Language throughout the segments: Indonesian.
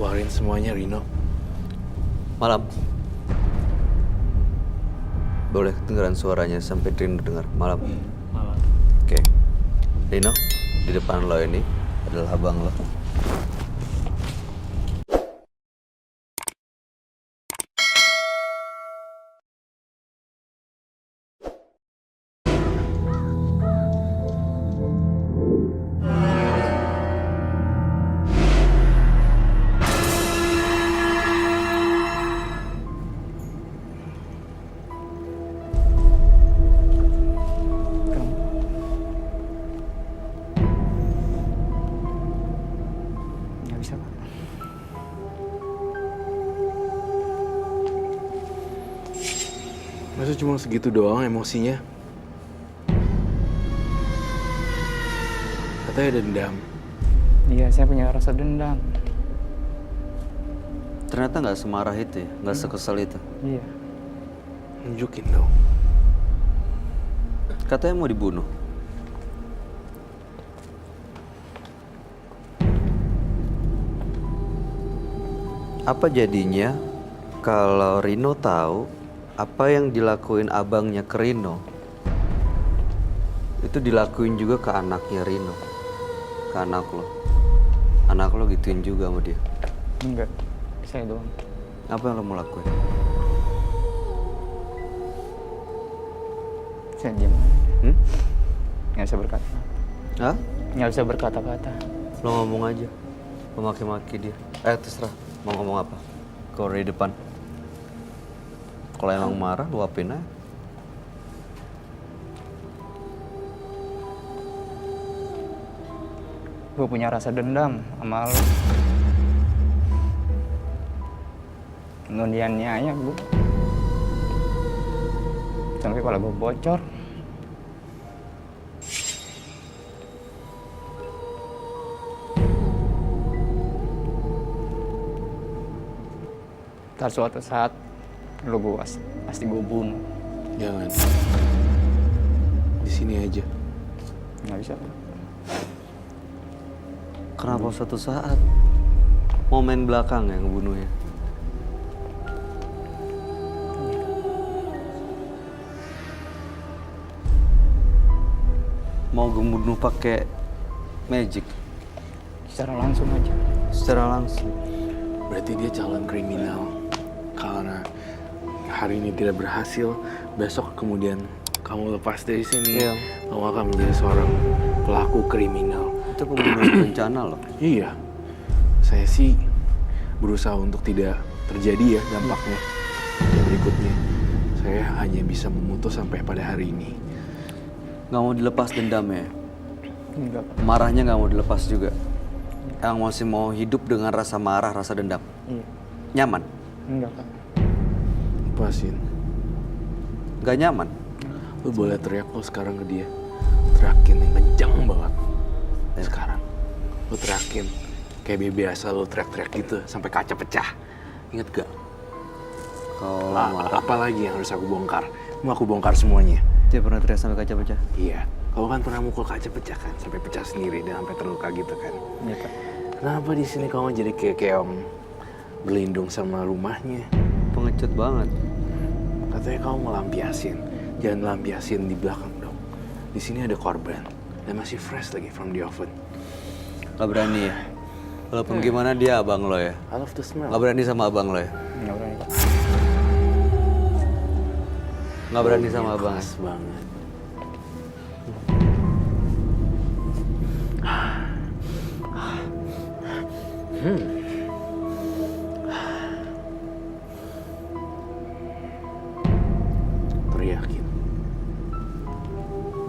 keluarin semuanya, Rino. Malam. Boleh dengeran suaranya sampai Rino dengar. Malam. Malam. Oke. Rino, di depan lo ini adalah abang lo. Nggak bisa, Pak. Masa cuma segitu doang emosinya? Katanya ada dendam. Iya, saya punya rasa dendam. Ternyata nggak semarah itu ya, nggak sekesal itu. Iya. Nunjukin dong. Katanya mau dibunuh. Apa jadinya kalau Rino tahu apa yang dilakuin abangnya ke Rino itu dilakuin juga ke anaknya Rino, ke anak lo. Anak lo gituin juga sama dia. Enggak. Saya doang. Apa yang lo mau lakuin? Saya diam. Nggak bisa berkata. Hah? Nggak bisa berkata-kata. Lo ngomong aja. Lo maki-maki dia. Terserah. Mau ngomong apa? Kau di depan. Kalau emang marah, luapin aja. Gue punya rasa dendam sama lo. Kemudiannya aja gue. Sampai kalau gue bocor. Ntar suatu saat lo gue pasti gue bunuh. Jangan. Di sini aja. Nggak bisa. Kenapa suatu saat? Momen belakang yang ngebunuhnya. Mau ngebunuh pakai magic? Secara langsung aja. Secara langsung. Berarti dia calon kriminal. Karena hari ini tidak berhasil, besok kemudian kamu lepas dari sini, Iya. kamu akan menjadi seorang pelaku kriminal. Itu pembunuhan berencana loh. Iya, saya sih berusaha untuk tidak terjadi ya dampaknya berikutnya. Saya hanya bisa memutus sampai pada hari ini. Nggak mau dilepas dendam ya? Enggak, Pak. Marahnya nggak mau dilepas juga? Yang masih mau hidup dengan rasa marah, rasa dendam? Iya. Nyaman? Enggak, Pak. Lepasin. Nggak nyaman? Lu boleh teriak lo sekarang ke dia. Teriakin yang kencang banget. Sekarang lu teriakin kayak biasa lu teriak-teriak gitu sampai kaca pecah. Ingat gak? Kalau marah. Apa lagi yang harus aku bongkar? Mau aku bongkar semuanya. Dia pernah teriak sampai kaca pecah? Iya. Kamu kan pernah mukul kaca pecah kan, sampai pecah sendiri dan sampai terluka gitu kan. Iya, Pak. Kenapa di sini kamu jadi kayak keong berlindung sama rumahnya? Pengecut banget. Katanya kamu melampiasin. Jangan lampiasin di belakang dong. Di sini ada korban dan masih fresh lagi from the oven. Gak berani ya? Walaupun gimana dia abang lo ya? I love the smell. Gak berani sama abang lo ya? Enggak berani, Pak. Gak berani sama abang ya? Keras banget. Teriakin.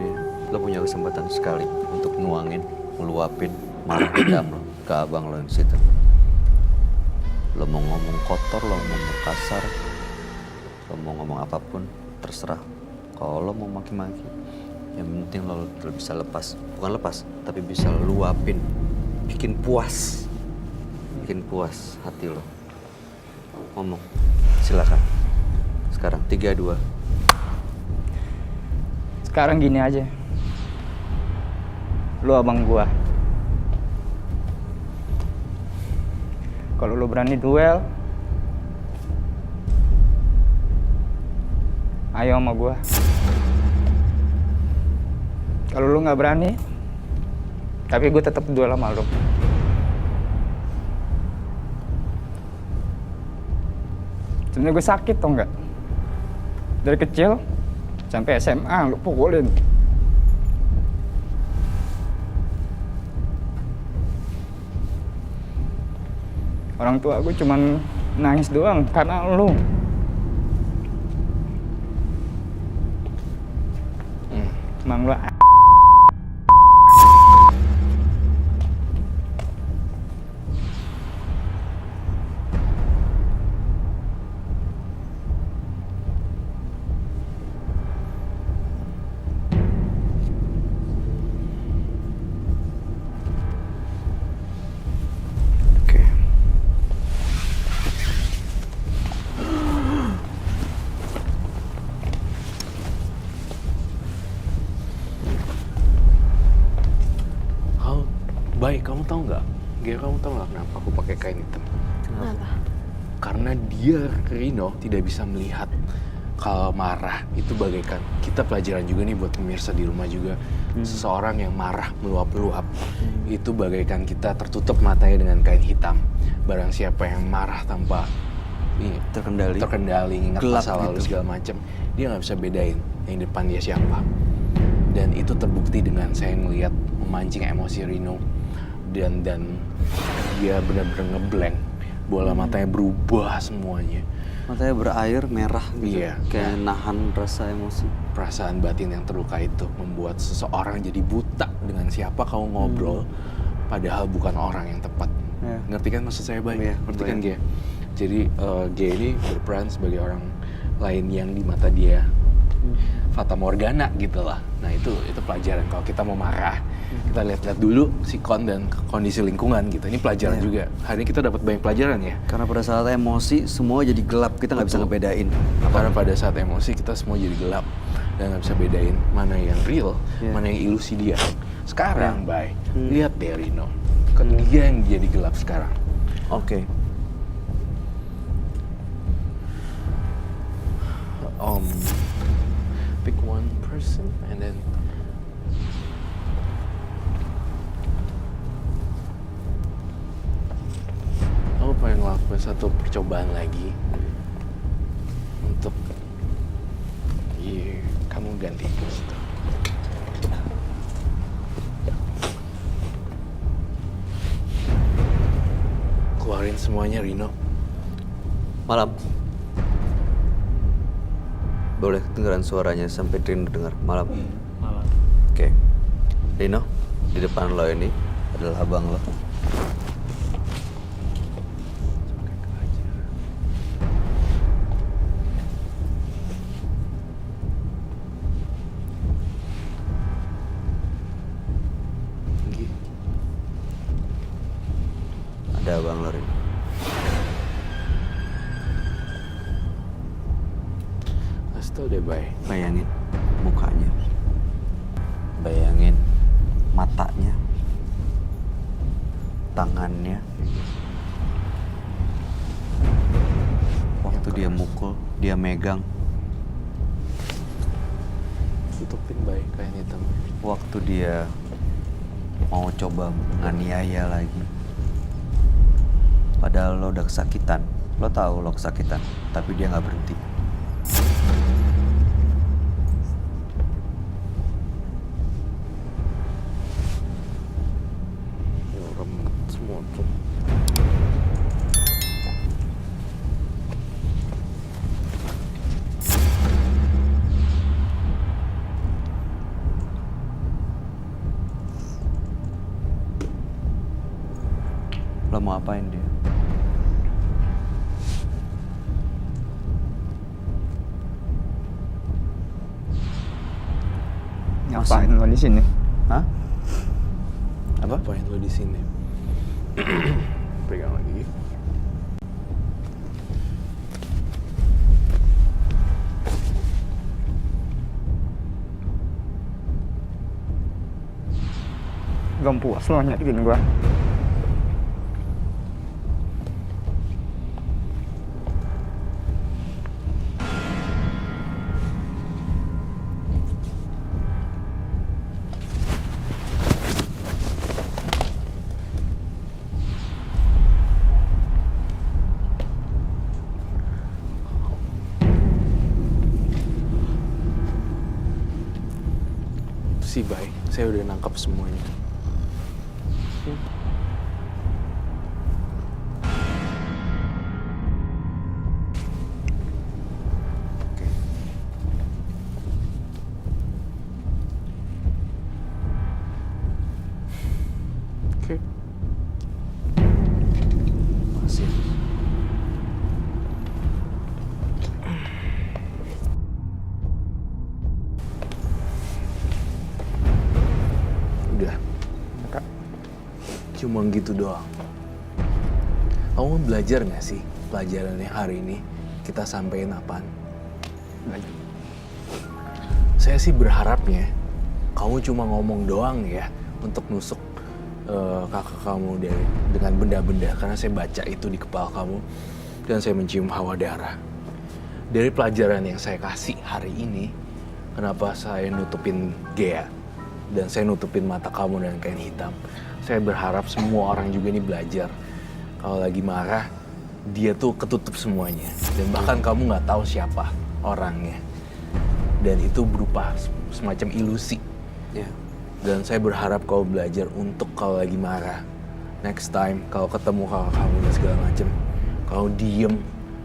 Nih, lo punya kesempatan sekali untuk nuangin, meluapin marah dendam lo ke abang lo yang situ. Lo mau ngomong kotor, lo mau ngomong kasar, lo mau ngomong apapun, terserah. Kalau lo mau maki-maki, yang penting lo bisa lepas. Bukan lepas, tapi bisa luapin. Bikin puas. Bikin puas hati lo. Ngomong, silakan. Sekarang 3-2. Sekarang gini aja. Lu abang gua. Kalau lo berani duel, ayo sama gua. Kalau lo nggak berani, tapi gue tetap duel sama lo. Sebenarnya gue sakit tau nggak? Dari kecil sampai SMA lo pukulin. Orang tua gue cuman nangis doang karena lo. Emang lo Oke. Baik, kamu tahu nggak? Kamu tahu nggak kenapa aku pakai kain hitam? Kenapa? Karena dia, Rino, tidak bisa melihat kalau marah itu bagaikan, kita pelajaran juga nih buat pemirsa di rumah juga, seseorang yang marah meluap-luap itu bagaikan kita tertutup matanya dengan kain hitam. Barang siapa yang marah tanpa terkendali, ingat Gelap masa lalu gitu. segala macam, dia nggak bisa bedain yang depan dia siapa. Dan itu terbukti dengan saya melihat memancing emosi Rino dan dia benar-benar ngeblank, bola matanya berubah semuanya. Matanya berair merah gitu. Iya. Kayak nahan rasa emosi. Perasaan batin yang terluka itu membuat seseorang jadi buta dengan siapa kau ngobrol, padahal bukan orang yang tepat. Iya. Ngerti kan maksud saya, Bay? Iya, Ngerti kan, bayang. Gia? Jadi Gia ini berperan sebagai orang lain yang di mata dia fata morgana gitu lah. Nah itu pelajaran kalau kita mau marah. Kita lihat-lihat dulu sikon dan kondisi lingkungan gitu. Ini pelajaran Iya. juga. Hari ini kita dapat banyak pelajaran ya. Karena pada saat emosi semua jadi gelap, kita nggak bisa Betul. ngebedain. Karena pada saat emosi kita semua jadi gelap dan nggak bisa bedain mana yang real, Iya. mana yang ilusi dia. Sekarang, Iya. Bay, lihat deh Rino, kan dia yang jadi gelap sekarang. Oke. Pick one person and then aku pengen ngelakuin satu percobaan lagi untuk kamu ganti situ. Keluarin semuanya, Rino. Malam. Boleh dengeran suaranya sampai Rino dengar. Malam. malah. Oke. Rino, di depan lo ini adalah abang lo. Tinggi. Ada abang lo, Rino. Kasih tau deh, Bay. Bayangin mukanya. Bayangin matanya. Tangannya. Waktu dia mukul, dia megang. Tutupin, Bay, kain hitam. Waktu dia mau coba menganiaya lagi. Padahal lo udah kesakitan. Lo tahu lo kesakitan, tapi dia nggak berhenti. Remet semua tuh. Lo mau apain dia? Ngapain lo di sini? Hah? Apa? Apain lo di sini? Pegang lagi. Gak puas lo nyakitin gua. Makasih, Bay. Saya udah nangkap semuanya. Oke. Oke. Makasih. Udah. Kak, Cuma gitu doang. Kamu belajar nggak sih pelajarannya hari ini? Kita sampein apaan? lagi. Saya sih berharapnya kamu cuma ngomong doang ya untuk nusuk kakak kamu dengan benda-benda, karena saya baca itu di kepala kamu dan saya mencium hawa darah. Dari pelajaran yang saya kasih hari ini, kenapa saya nutupin Gea dan saya nutupin mata kamu dengan kain hitam? Saya berharap semua orang juga ini belajar kalau lagi marah dia tuh ketutup semuanya dan bahkan kamu nggak tahu siapa orangnya, dan itu berupa semacam ilusi. Ya. Dan saya berharap kau belajar untuk kalau lagi marah, next time kalau ketemu kakak kamu dan segala macem, kau diem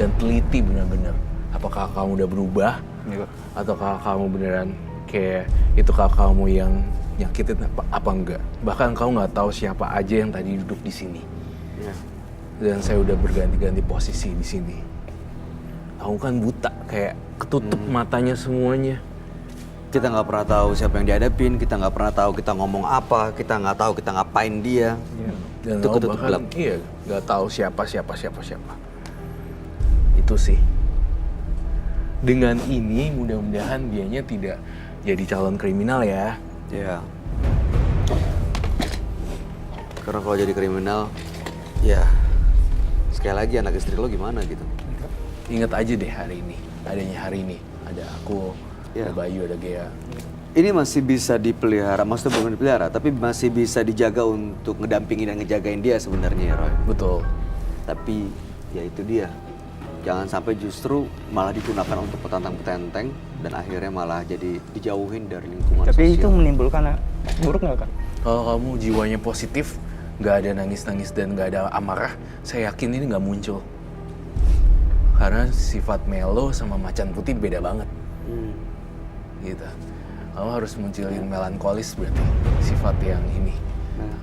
dan teliti benar-benar. Apakah kamu udah berubah? Iya. Atau kakak kamu beneran kayak itu kakak kamu yang nyakitin apa enggak? Bahkan kau nggak tahu siapa aja yang tadi duduk di sini. Ya. Dan saya udah berganti-ganti posisi di sini. Kamu kan buta, kayak ketutup matanya semuanya. Kita nggak pernah tahu siapa yang dihadapin, kita nggak pernah tahu kita ngomong apa, kita nggak tahu kita ngapain dia. Iya. Dan Itu kamu ketutup bahkan, gelap. iya, nggak tahu siapa. Itu sih. Dengan ini mudah-mudahan dianya tidak jadi calon kriminal ya. Ya. Karena kalau jadi kriminal, ya sekali lagi anak istri lo gimana gitu. Ingat aja deh hari ini, adanya hari ini. Ada aku, Ya. ada Bayu, ada Gea. Ini masih bisa dipelihara, maksudnya bukan dipelihara, tapi masih bisa dijaga untuk ngedampingin dan ngejagain dia sebenarnya ya Roy. Betul. Tapi ya itu dia, jangan sampai justru malah digunakan untuk petantang-petenteng dan akhirnya malah jadi dijauhin dari lingkungan Tapi itu sosial. menimbulkan buruk nggak, Kak? Kalau kamu jiwanya positif, nggak ada nangis-nangis dan nggak ada amarah, saya yakin ini nggak muncul. Karena sifat Melo sama Macan Putih beda banget, Hmm. gitu. Kamu harus munculin melankolis berarti, sifat yang ini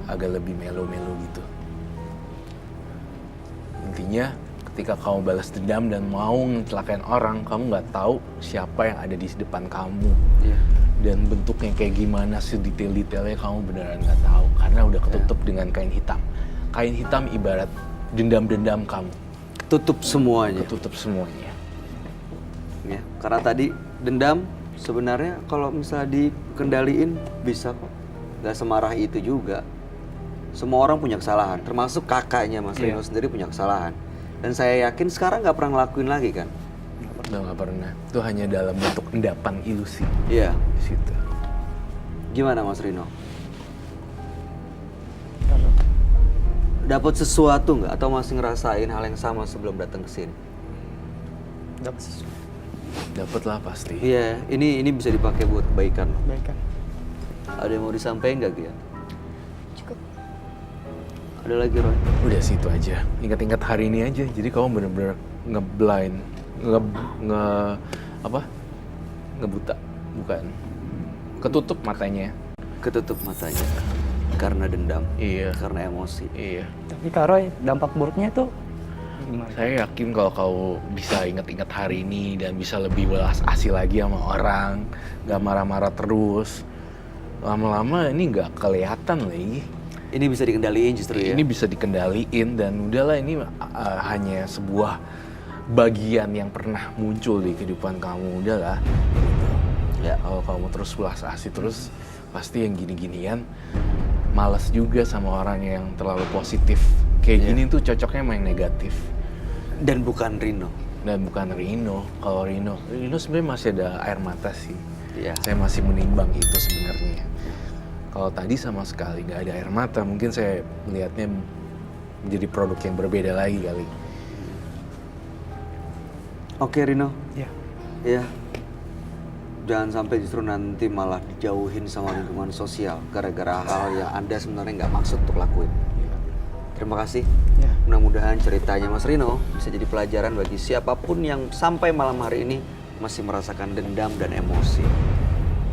agak lebih melo-melo gitu. Intinya, ketika kamu balas dendam dan mau ngecelakain orang, kamu nggak tahu siapa yang ada di depan kamu. Iya. Dan bentuknya kayak gimana, sedetail-detailnya kamu beneran nggak tahu. Karena udah ketutup dengan kain hitam. Kain hitam ibarat dendam-dendam kamu. Tutup semuanya. Ketutup semuanya. Ya, karena tadi dendam sebenarnya kalau misalnya dikendaliin bisa kok. Gak semarah itu juga. Semua orang punya kesalahan, termasuk kakaknya Mas Rino sendiri punya kesalahan. Dan saya yakin sekarang nggak pernah ngelakuin lagi kan? Udah nggak pernah. Itu hanya dalam bentuk endapan ilusi Iya. di situ. Gimana Mas Rino? Dapat sesuatu nggak atau masih ngerasain hal yang sama sebelum datang ke sini? Dapat sesuatu. Dapet lah pasti. Iya, ini bisa dipakai buat kebaikan. Baik, Kak. Ada yang mau disampaikan nggak Gia? Cukup. Ada lagi Roy? Udah situ aja. Ingat-ingat hari ini aja. Jadi kamu bener-bener ngeblind, ngebuta, bukan. Ketutup matanya. Ketutup matanya karena dendam, Iya. karena emosi. Iya. Tapi Kak Roy, dampak buruknya itu gimana? Saya yakin kalau kau bisa ingat-ingat hari ini dan bisa lebih belas asih lagi sama orang, nggak marah-marah terus. Lama-lama ini nggak kelihatan lagi. Ini bisa dikendaliin justru ya? Ini bisa dikendaliin dan udahlah ini hanya sebuah bagian yang pernah muncul di kehidupan kamu, udahlah. Gitu. Ya. Kalau kamu terus belas asih terus, pasti yang gini-ginian malas juga sama orang yang terlalu positif. Kayak Iya. gini tuh cocoknya main negatif. Dan bukan Rino. Dan bukan Rino. Kalau Rino sebenarnya masih ada air mata sih. Iya. Saya masih menimbang itu sebenarnya. Kalau tadi sama sekali nggak ada air mata, mungkin saya melihatnya menjadi produk yang berbeda lagi kali. Oke Rino. Iya. Ya. Jangan sampai justru nanti malah dijauhin sama lingkungan sosial gara-gara hal yang Anda sebenarnya nggak maksud untuk lakuin. Terima kasih. Ya. Mudah-mudahan ceritanya Mas Rino bisa jadi pelajaran bagi siapapun yang sampai malam hari ini masih merasakan dendam dan emosi.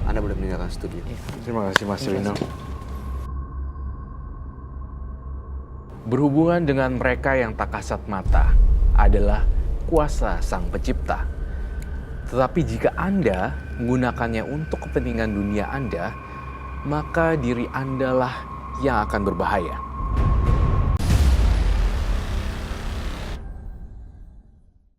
Anda boleh meninggalkan studio. Terima kasih Mas Rino. Berhubungan dengan mereka yang tak kasat mata adalah kuasa Sang Pencipta. Tetapi jika Anda menggunakannya untuk kepentingan dunia Anda, maka diri Anda lah yang akan berbahaya.